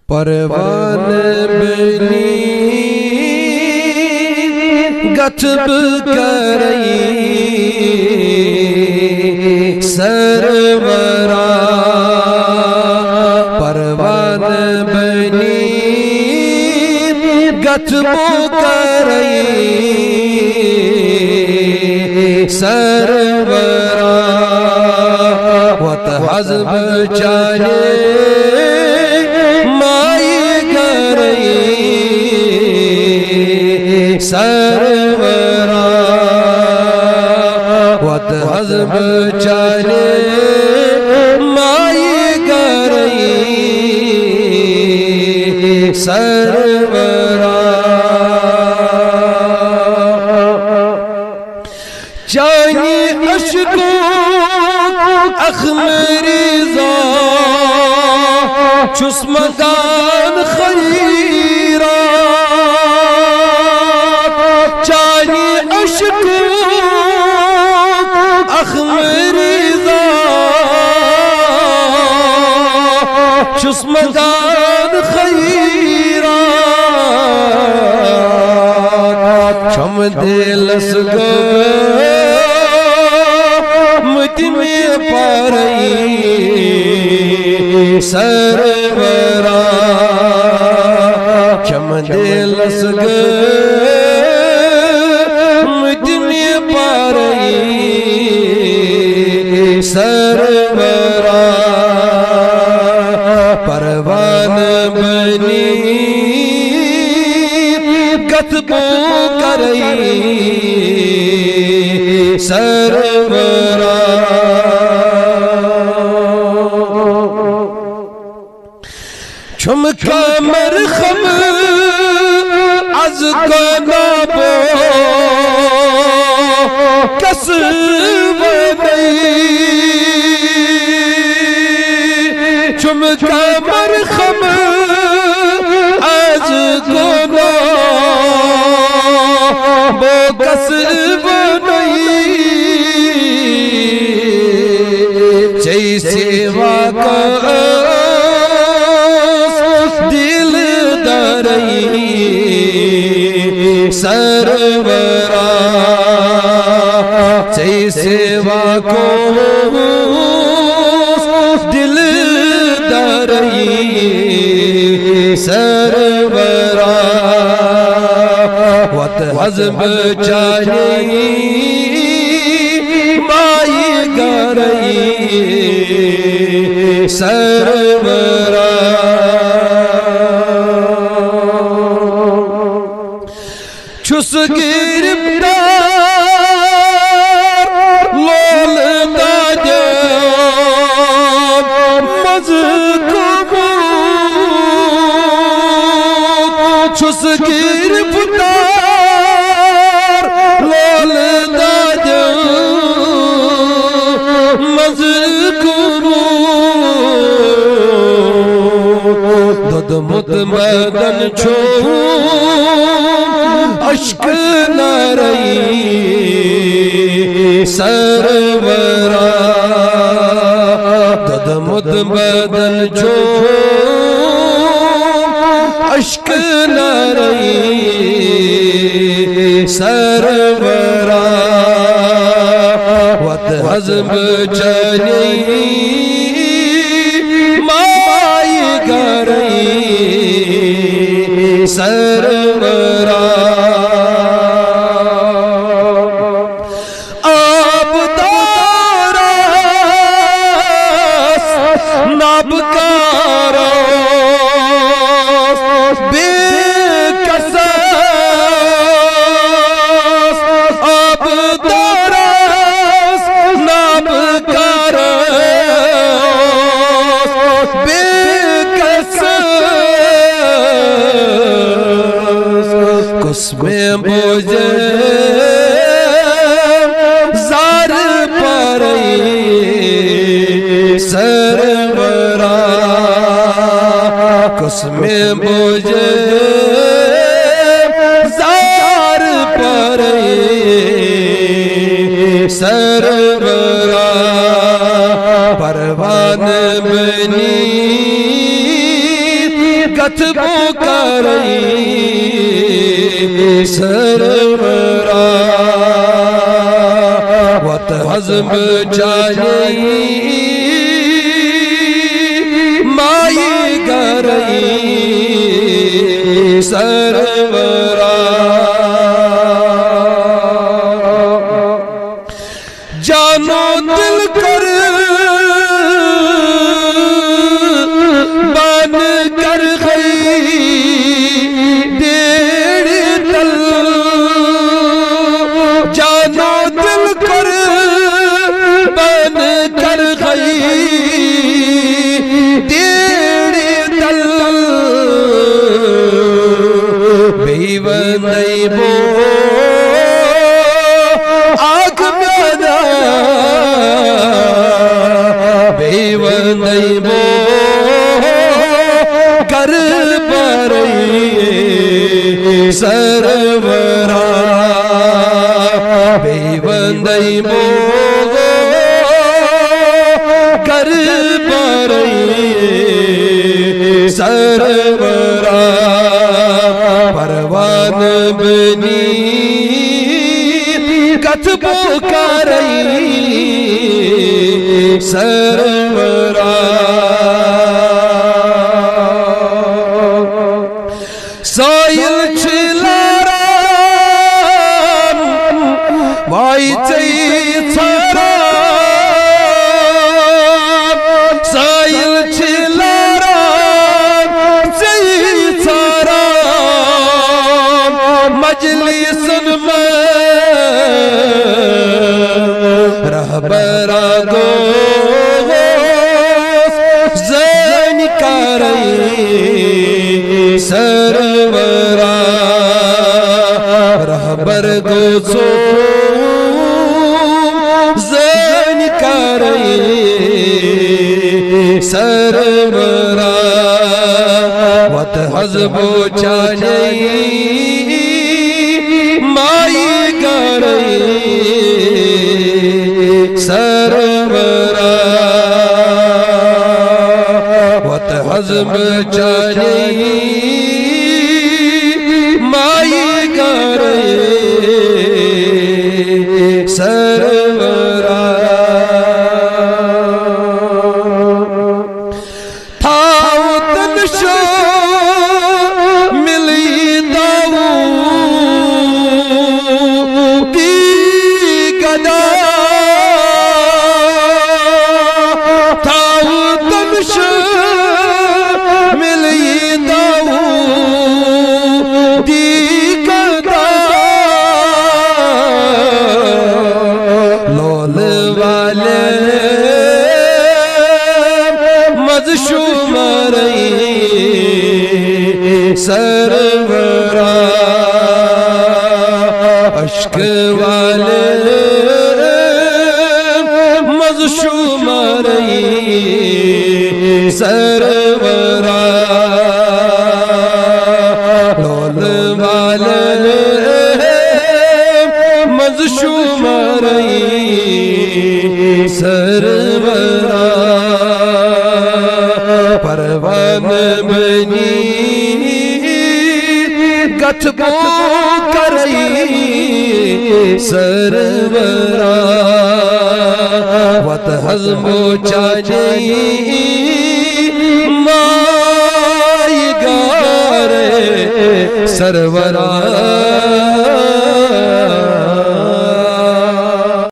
پروان بنی گتب کرئی سرورا پروان بنی گتب کرئی سرورا وت حزب چاہے سرورا وت حزب چاہے مائی گرئی سرورا چانی اشکو اخمری زا چسمدان خیرا چانی اشکو اخمری زا چسمدان خیرا چم دل سگو مدمی پارئی سرورا چم دل سگو مدمی پارئی سرورا پروان بنی گتب کرئی سرورا چمکا مرخم از گنابو کسب نہیں چمکا مرخم از گنابو کسب نہیں جیسے واقع دل دارئی سرورا جیسے واقع دل دارئی سرورا وت حزب چاہی مائی گرئی سرورا چس گرفتار لول دادیان مذکوب چس گرفتار لول دادیان مذکوب دد مدمدن چون اشک نارئی سرورا دد مدمدن چون اشک نارئی سرورا وت حزب چاہی مائی گرئی سرورا آب دارس نابکارس بے کسس آب دارس نابکارس بے قسم مجھے زار پرئی سرورا قسم مجھے زار پرئی سرورا پروان بنی کتبو کرئی سرورا وط حزم چاہیے مائی گرئی سرورا جانو دل کر بان کر گئی ڈیڑھ تل جانو دل کر بان کر گئی ڈیڑھ تل بیوہ نہیں بو آگ پیدا بیوہ نہیں بو کر پرئی سرورا بیوہ نہیں بو کر پرئی سرورا پروان بنی کتبو کرئی سرورا سائل چلاران وائی چی چران سائل چلاران چی چران مجلس میں رہبرا گوست زین کرئی سرورا رہبر گوست زین کرئی سرورا وط حزبو چاہیے مائی گرئی سرورا وط حزب چاہیے مائی گرئی سرورا تھاو تنشو ملی داو کی گدا تھاو تنشو ملی داو کی گدا لول والے مذشومرئی سرورا عشق والے مذشومرئی سرورا لول والے مذشومرئی سرورا پروان بنی کتبو کرئی سرورا وط حزبو چاہیے مائی گارے سرورا